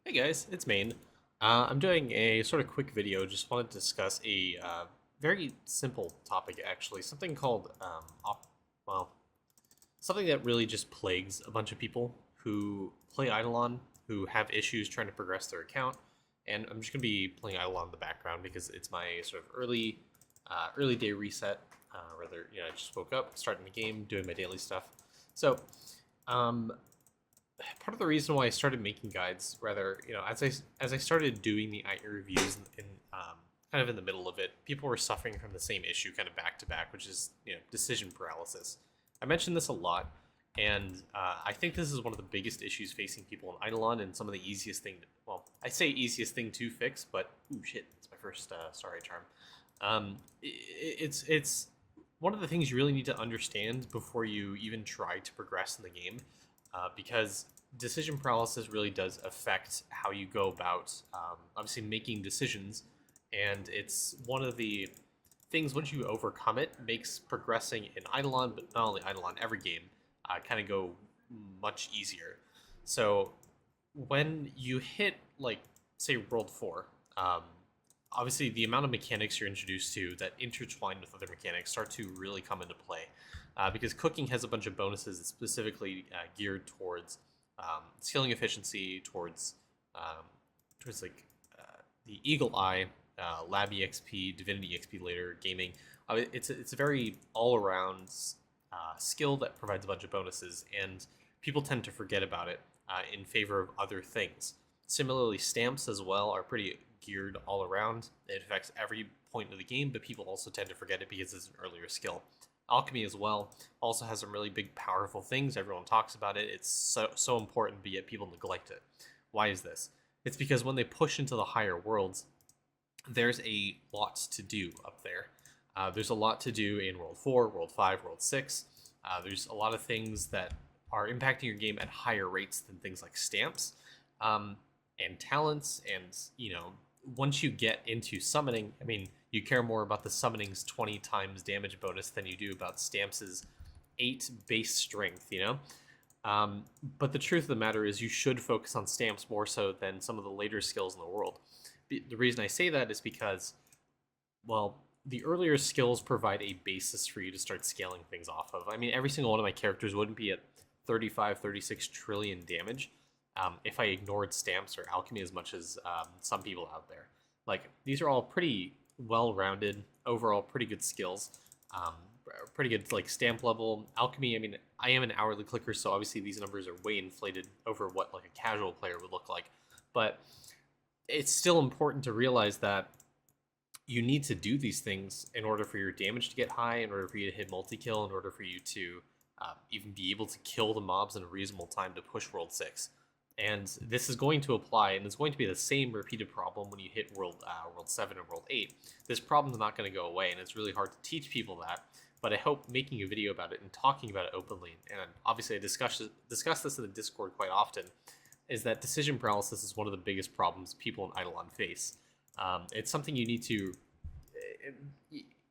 Hey guys, it's Maine. I'm doing a sort of quick video. Just wanted to discuss a very simple topic, actually. Something called, well, something that really just plagues a bunch of people who play Idleon, who have issues trying to progress their account. And I'm just gonna be playing Idleon in the background because it's my sort of early day reset. I just woke up, starting the game, doing my daily stuff. So, um, part of the reason why I started making guides, rather, as I started doing the IE reviews in kind of in the middle of it, people were suffering from the same issue, kind of back to back, which is decision paralysis. I mentioned this a lot, and I think this is one of the biggest issues facing people in Eidolon, and some of the easiest thing. I say easiest thing to fix, but ooh shit, it's my first sorry charm. It's one of the things you really need to understand before you even try to progress in the game, because decision paralysis really does affect how you go about obviously making decisions, and it's one of the things. Once you overcome it, makes progressing in Eidolon, but not only Eidolon, every game, kind of go much easier. So when you hit, like, say World 4, obviously the amount of mechanics you're introduced to that intertwine with other mechanics start to really come into play, because cooking has a bunch of bonuses specifically geared towards scaling efficiency, towards like the Eagle Eye, Lab EXP, Divinity EXP later, gaming. It's a very all around skill that provides a bunch of bonuses, and people tend to forget about it in favor of other things. Similarly, stamps as well are pretty geared all around. It affects every point of the game, but people also tend to forget it because it's an earlier skill. Alchemy as well also has some really big, powerful things. Everyone talks about it. It's so important, but yet people neglect it. Why is this? It's because when they push into the higher worlds, there's a lot to do up there. There's a lot to do in World 4, World 5, World 6. There's a lot of things that are impacting your game at higher rates than things like stamps, and talents. And, once you get into summoning, I mean, you care more about the summoning's 20 times damage bonus than you do about Stamps's 8 base strength, But the truth of the matter is you should focus on Stamps more so than some of the later skills in the world. The reason I say that is because, well, the earlier skills provide a basis for you to start scaling things off of. I mean, every single one of my characters wouldn't be at 35, 36 trillion damage if I ignored Stamps or Alchemy as much as some people out there. Like, these are all pretty well-rounded, overall pretty good skills. Um, Pretty good, like, stamp level. Alchemy, I mean, I am an hourly clicker, so obviously these numbers are way inflated over what, like, a casual player would look like. But it's still important to realize that you need to do these things in order for your damage to get high, in order for you to hit multi-kill, in order for you to even be able to kill the mobs in a reasonable time to push World 6. And this is going to apply, and it's going to be the same repeated problem when you hit World 7 and World 8. This problem's not going to go away, and it's really hard to teach people that. But I hope making a video about it and talking about it openly, and obviously I discuss this in the Discord quite often, is that decision paralysis is one of the biggest problems people in Eidolon face. It's something you need to.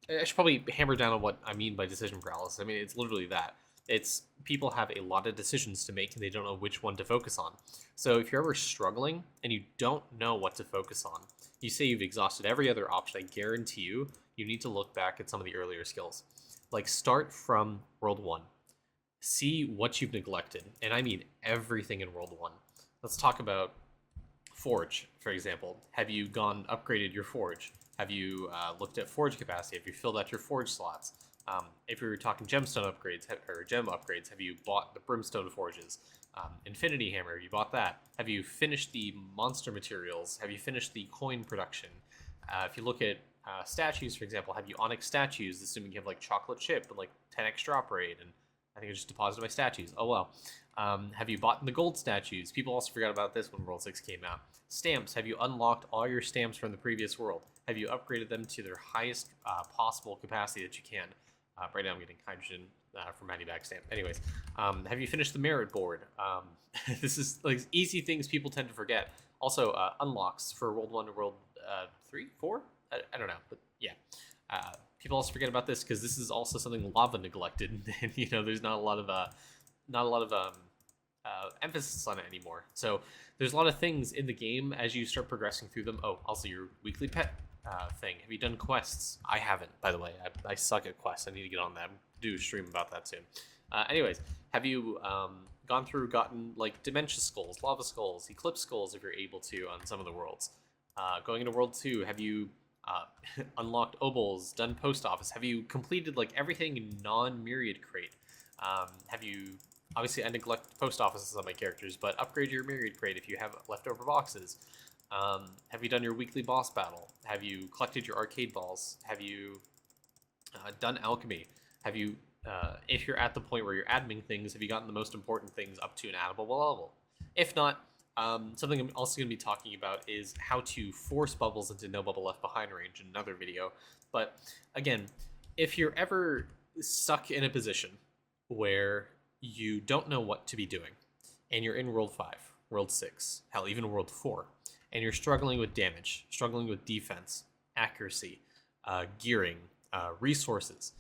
I should probably hammer down on what I mean by decision paralysis. I mean, it's literally that. It's people have a lot of decisions to make and they don't know which one to focus on. So if you're ever struggling and you don't know what to focus on, you say you've exhausted every other option, I guarantee you need to look back at some of the earlier skills. Like, start from World 1. See what you've neglected, and I mean everything in World 1. Let's talk about Forge, for example. Have you upgraded your Forge? Have you looked at Forge capacity? Have you filled out your Forge slots? If you're talking gemstone upgrades or gem upgrades, have you bought the Brimstone Forges? Infinity Hammer, have you bought that? Have you finished the monster materials? Have you finished the coin production? If you look at statues, for example, have you Onyx statues, assuming you have, like, chocolate chip and, like, 10x drop rate, and I think I just deposited my statues. Oh well. Have you bought the gold statues? People also forgot about this when World 6 came out. Stamps. Have you unlocked all your stamps from the previous world? Have you upgraded them to their highest possible capacity that you can? Right now I'm getting hydrogen from Matty Bag stamp. Anyways, have you finished the merit board? This is, like, easy things people tend to forget. Also, unlocks for World 1 to World 3, 4? I don't know, but yeah. People also forget about this because this is also something Lava neglected, and there's not a lot of emphasis on it anymore. So There's a lot of things in the game as you start progressing through them. Oh, also your weekly pet thing. Have you done quests? I haven't, by the way. I suck at quests. I need to get on that. Do a stream about that soon. Anyways, have you gone through, gotten like dementia skulls, lava skulls, eclipse skulls if you're able to on some of the worlds? Going into World 2, have you unlocked obols, done post office? Have you completed like everything non-myriad crate? Have you, obviously I neglect post offices on my characters, but upgrade your myriad crate if you have leftover boxes. Have you done your weekly boss battle? Have you collected your arcade balls? Have you done alchemy? Have you, if you're at the point where you're adming things, have you gotten the most important things up to an addable level? If not, something I'm also going to be talking about is how to force bubbles into no bubble left behind range in another video. But again, if you're ever stuck in a position where you don't know what to be doing, and you're in World 5, World 6, hell, even World 4, and you're struggling with damage, struggling with defense, accuracy, gearing, resources,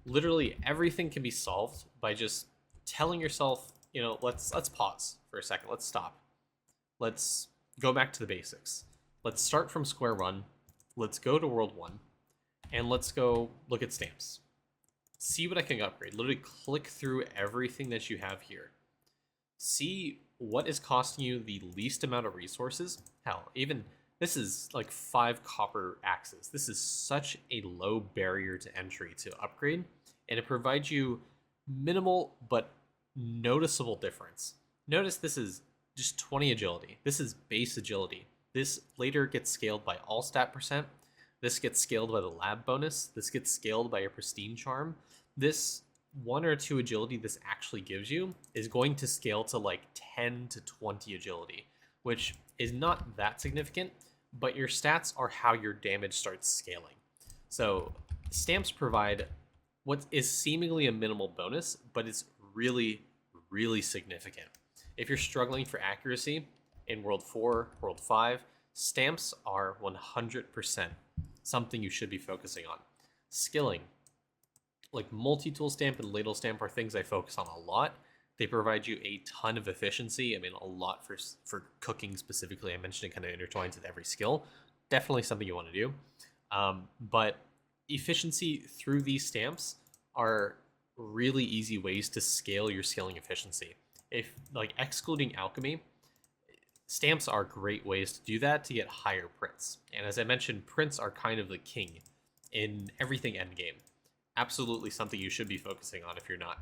literally everything can be solved by just telling yourself, you know, let's pause for a second, let's stop. Let's go back to the basics. Let's start from square one. Let's go to World 1. And let's go look at stamps. See what I can upgrade. Literally click through everything that you have here. See what is costing you the least amount of resources. Hell, even this is like 5 copper axes. This is such a low barrier to entry to upgrade. And it provides you minimal but noticeable difference. Notice this is just 20 agility. This is base agility. This later gets scaled by all stat percent. This gets scaled by the lab bonus. This gets scaled by your pristine charm. This 1 or 2 agility this actually gives you is going to scale to like 10 to 20 agility, which is not that significant, but your stats are how your damage starts scaling. So stamps provide what is seemingly a minimal bonus, but it's really, really significant. If you're struggling for accuracy in World 4, World 5, stamps are 100% something you should be focusing on. Skilling, like multi-tool stamp and ladle stamp are things I focus on a lot. They provide you a ton of efficiency. I mean, a lot for cooking specifically. I mentioned it kind of intertwines with every skill. Definitely something you want to do. But efficiency through these stamps are really easy ways to scale your scaling efficiency. If like excluding alchemy, stamps are great ways to do that to get higher prints. And as I mentioned, prints are kind of the king in everything endgame. Absolutely something you should be focusing on if you're not.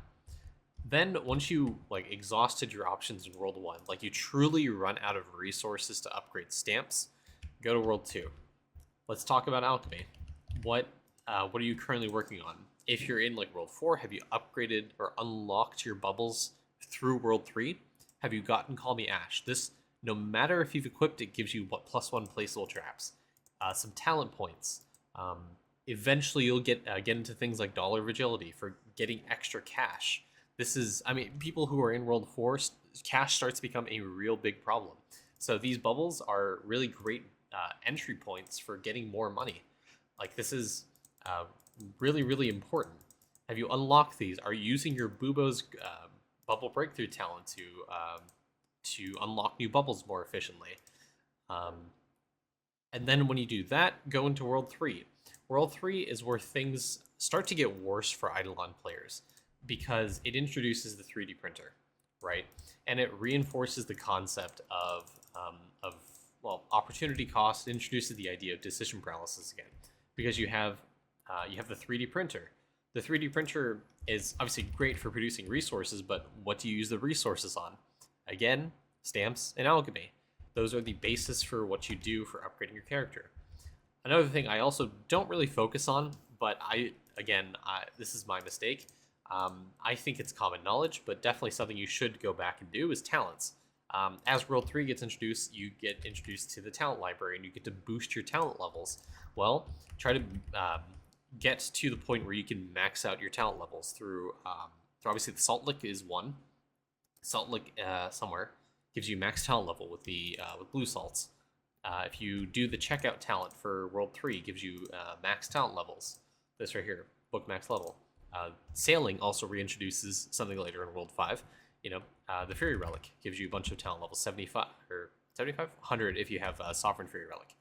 Then once you like exhausted your options in World 1, like you truly run out of resources to upgrade stamps, go to World 2. Let's talk about alchemy. What are you currently working on? If you're in like World 4, have you upgraded or unlocked your bubbles through World 3? Have you gotten Call Me Ash? This, no matter if you've equipped it, gives you what +1 placeable traps, some talent points. Eventually you'll get into things like dollar vigility for getting extra cash. This is, I mean, people who are in World 4, cash starts to become a real big problem. So these bubbles are really great entry points for getting more money. Like this is really, really important. Have you unlocked these? Are you using your Bubo's bubble breakthrough talent to unlock new bubbles more efficiently? And then when you do that, go into World 3. World 3 is where things start to get worse for Idleon players because it introduces the 3D printer, right? And it reinforces the concept of opportunity cost. It introduces the idea of decision paralysis again because you have the 3D printer. The 3D printer is obviously great for producing resources, but what do you use the resources on? Again, stamps and alchemy. Those are the basis for what you do for upgrading your character. Another thing I also don't really focus on, but this is my mistake. I think it's common knowledge, but definitely something you should go back and do is talents. As World 3 gets introduced, you get introduced to the talent library and you get to boost your talent levels. Well, try to get to the point where you can max out your talent levels through obviously the Salt Lick is one. Salt Lick somewhere gives you max talent level with the with blue salts. If you do the checkout talent for World 3, gives you max talent levels. This right here, book max level. Sailing also reintroduces something later in World 5. The Fury Relic gives you a bunch of talent levels, 75 or 75? 100 if you have Sovereign Fury Relic.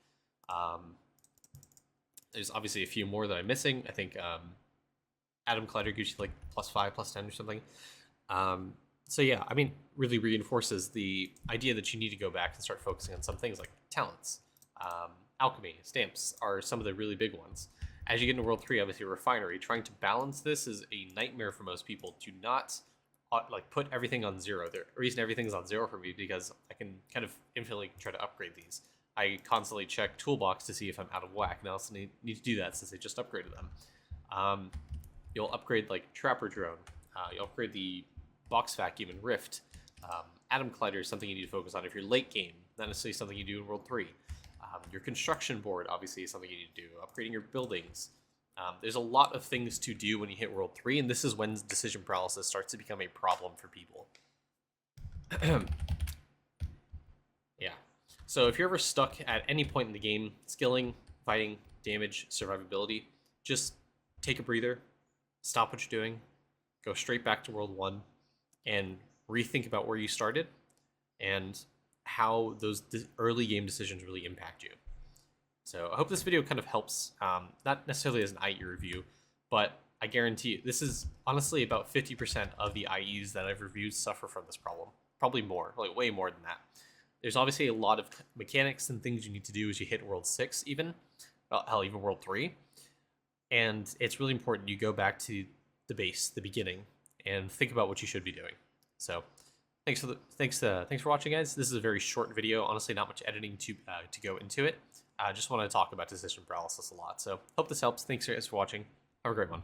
There's obviously a few more that I'm missing. I think Atom Collider gives you like +5, +10 or something. So yeah, I mean, really reinforces the idea that you need to go back and start focusing on some things like talents. Alchemy, stamps are some of the really big ones. As you get into World 3, obviously Refinery, trying to balance this is a nightmare for most people. Do not like put everything on 0. The reason everything's on 0 for me because I can kind of infinitely try to upgrade these. I constantly check Toolbox to see if I'm out of whack, and I also need to do that since I just upgraded them. You'll upgrade like Trapper Drone. You'll upgrade the Box Vacuum and Rift. Atom Collider is something you need to focus on if you're late game, not necessarily something you do in World 3. Your construction board, obviously, is something you need to do. Upgrading your buildings. There's a lot of things to do when you hit World 3, and this is when decision paralysis starts to become a problem for people. Yeah. So if you're ever stuck at any point in the game, skilling, fighting, damage, survivability, just take a breather, stop what you're doing, go straight back to World 1, and rethink about where you started and how those early game decisions really impact you. So I hope this video kind of helps, not necessarily as an IE review, but I guarantee you, this is honestly about 50% of the IEs that I've reviewed suffer from this problem. Probably more, like way more than that. There's obviously a lot of mechanics and things you need to do as you hit World 6 even, well, hell, even World 3. And it's really important you go back to the base, the beginning, and think about what you should be doing. So thanks for watching, guys. This is a very short video. Honestly, not much editing to go into it. I just want to talk about decision paralysis a lot. So hope this helps. Thanks guys for watching. Have a great one.